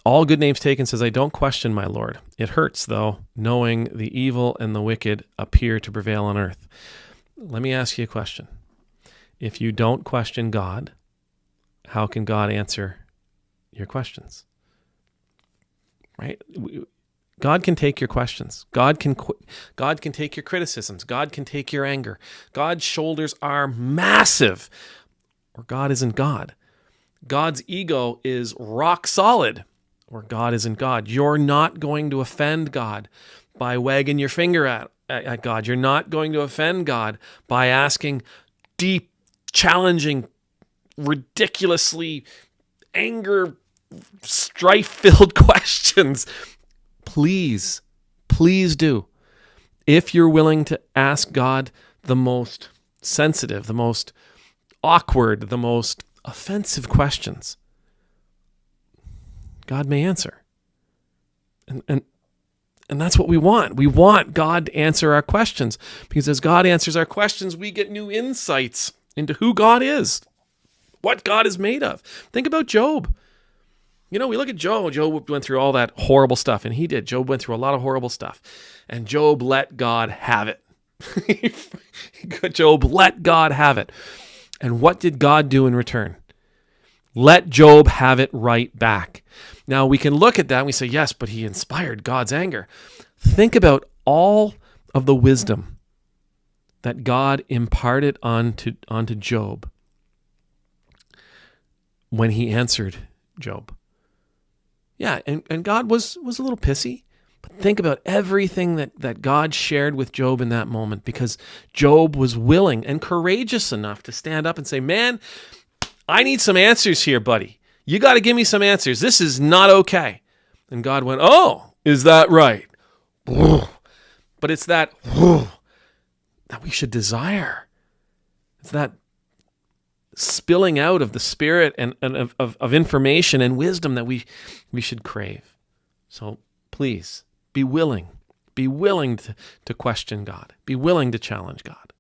All Good Names Taken says, I don't question my Lord. It hurts, though, knowing the evil and the wicked appear to prevail on earth. Let me ask you a question. If you don't question God, how can God answer your questions? Right? God can take your questions. God can take your criticisms. God can take your anger. God's shoulders are massive, or God isn't God. God's ego is rock solid, or God isn't God. You're not going to offend God by wagging your finger at God. You're not going to offend God by asking deep, challenging, ridiculously anger, strife-filled questions. Please do. If you're willing to ask God the most sensitive, the most awkward, the most offensive questions, God may answer. And that's what we want. We want God to answer our questions, because as God answers our questions, we get new insights into who God is, what God is made of. Think about Job. We look at Job. Job went through all that horrible stuff, and he did. Job went through a lot of horrible stuff, and Job let God have it. Job let God have it. And what did God do in return? Let Job have it right back. Now, we can look at that and we say, yes, but he inspired God's anger. Think about all of the wisdom that God imparted onto Job when he answered Job. Yeah, and God was a little pissy, but think about everything that God shared with Job in that moment, because Job was willing and courageous enough to stand up and say, man, I need some answers here, buddy. You got to give me some answers. This is not okay. And God went, oh, is that right? But it's that we should desire. It's that spilling out of the Spirit and of information and wisdom that we should crave. So please be willing to question God. Be willing to challenge God.